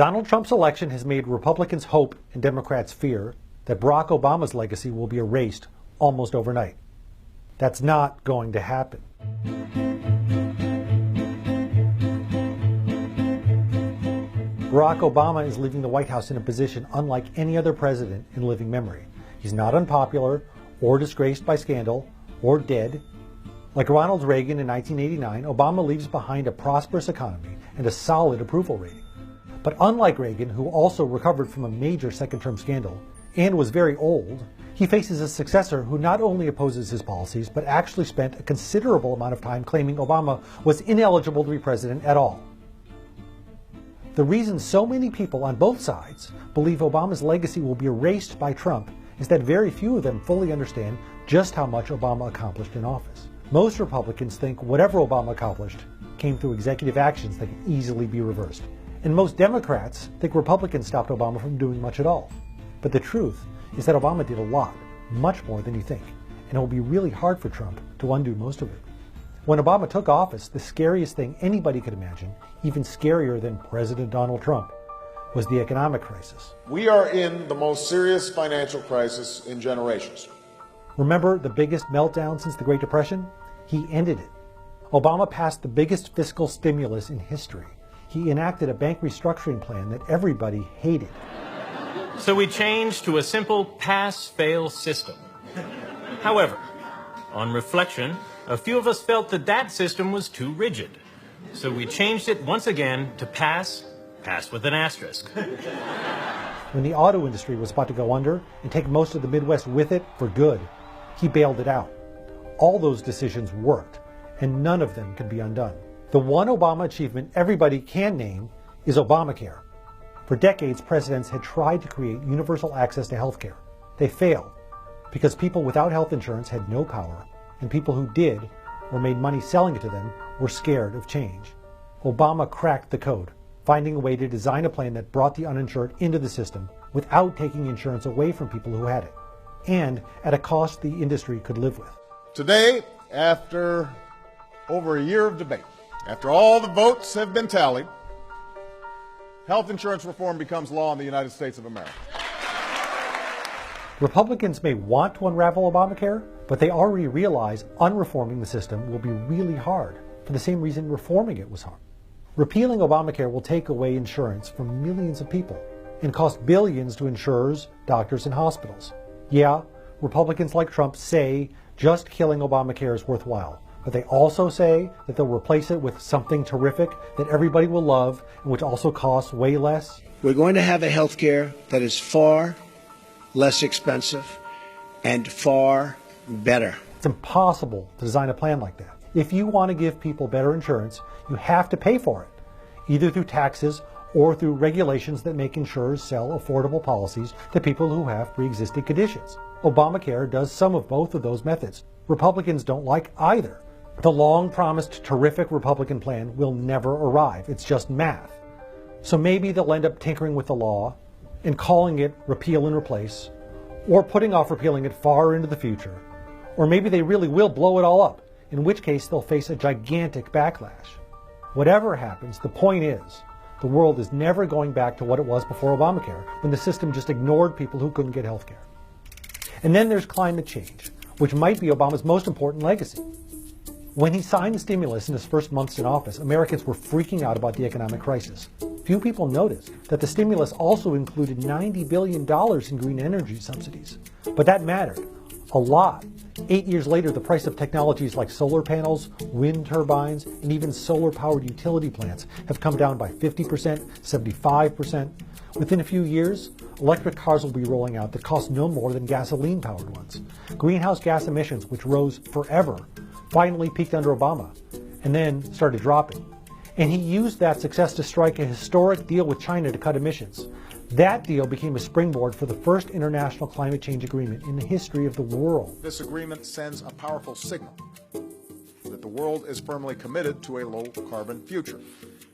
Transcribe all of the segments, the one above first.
Donald Trump's election has made Republicans hope and Democrats fear that Barack Obama's legacy will be erased almost overnight. That's not going to happen. Barack Obama is leaving the White House in a position unlike any other president in living memory. He's not unpopular or disgraced by scandal or dead. Like Ronald Reagan in 1989, Obama leaves behind a prosperous economy and a solid approval rating. But unlike Reagan, who also recovered from a major second-term scandal and was very old, he faces a successor who not only opposes his policies, but actually spent a considerable amount of time claiming Obama was ineligible to be president at all. The reason so many people on both sides believe Obama's legacy will be erased by Trump is that very few of them fully understand just how much Obama accomplished in office. Most Republicans think whatever Obama accomplished came through executive actions that can easily be reversed. And most Democrats think Republicans stopped Obama from doing much at all. But the truth is that Obama did a lot, much more than you think, and it will be really hard for Trump to undo most of it. When Obama took office, the scariest thing anybody could imagine, even scarier than President Donald Trump, was the economic crisis. We are in the most serious financial crisis in generations. Remember the biggest meltdown since the Great Depression? He ended it. Obama passed the biggest fiscal stimulus in history. He enacted a bank restructuring plan that everybody hated. So we changed to a simple pass-fail system. However, on reflection, a few of us felt that that system was too rigid. So we changed it once again to pass with an asterisk. When the auto industry was about to go under and take most of the Midwest with it for good, he bailed it out. All those decisions worked, and none of them can be undone. The one Obama achievement everybody can name is Obamacare. For decades, presidents had tried to create universal access to health care. They failed because people without health insurance had no power, and people who did or made money selling it to them were scared of change. Obama cracked the code, finding a way to design a plan that brought the uninsured into the system without taking insurance away from people who had it, and at a cost the industry could live with. Today, after over a year of debate, after all the votes have been tallied, health insurance reform becomes law in the United States of America. Republicans may want to unravel Obamacare, but they already realize unreforming the system will be really hard, for the same reason reforming it was hard. Repealing Obamacare will take away insurance from millions of people and cost billions to insurers, doctors, and hospitals. Yeah, Republicans like Trump say just killing Obamacare is worthwhile, but they also say that they'll replace it with something terrific that everybody will love and which also costs way less. We're going to have a health care that is far less expensive and far better. It's impossible to design a plan like that. If you want to give people better insurance, you have to pay for it, either through taxes or through regulations that make insurers sell affordable policies to people who have pre-existing conditions. Obamacare does some of both of those methods. Republicans don't like either. The long-promised terrific Republican plan will never arrive. It's just math. So maybe they'll end up tinkering with the law and calling it repeal and replace, or putting off repealing it far into the future. Or maybe they really will blow it all up, in which case they'll face a gigantic backlash. Whatever happens, the point is, the world is never going back to what it was before Obamacare, when the system just ignored people who couldn't get health care. And then there's climate change, which might be Obama's most important legacy. When he signed the stimulus in his first months in office, Americans were freaking out about the economic crisis. Few people noticed that the stimulus also included $90 billion in green energy subsidies. But that mattered a lot. 8 years later, the price of technologies like solar panels, wind turbines, and even solar-powered utility plants have come down by 50%, 75%. Within a few years, electric cars will be rolling out that cost no more than gasoline-powered ones. Greenhouse gas emissions, which rose forever, finally peaked under Obama, and then started dropping. And he used that success to strike a historic deal with China to cut emissions. That deal became a springboard for the first international climate change agreement in the history of the world. This agreement sends a powerful signal that the world is firmly committed to a low-carbon future.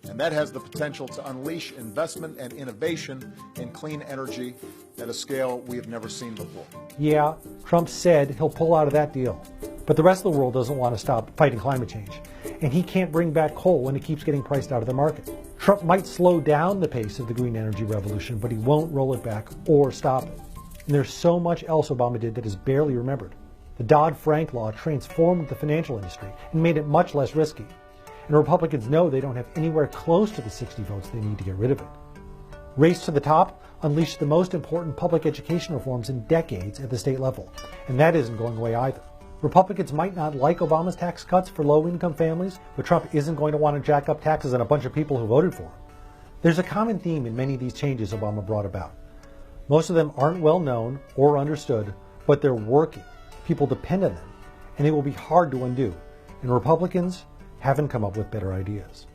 And that has the potential to unleash investment and innovation in clean energy at a scale we have never seen before. Yeah, Trump said he'll pull out of that deal. But the rest of the world doesn't want to stop fighting climate change. And he can't bring back coal when it keeps getting priced out of the market. Trump might slow down the pace of the green energy revolution, but he won't roll it back or stop it. And there's so much else Obama did that is barely remembered. The Dodd-Frank law transformed the financial industry and made it much less risky. And Republicans know they don't have anywhere close to the 60 votes they need to get rid of it. Race to the Top unleashed the most important public education reforms in decades at the state level. And that isn't going away either. Republicans might not like Obama's tax cuts for low-income families, but Trump isn't going to want to jack up taxes on a bunch of people who voted for him. There's a common theme in many of these changes Obama brought about. Most of them aren't well known or understood, but they're working. People depend on them, and they will be hard to undo. And Republicans haven't come up with better ideas.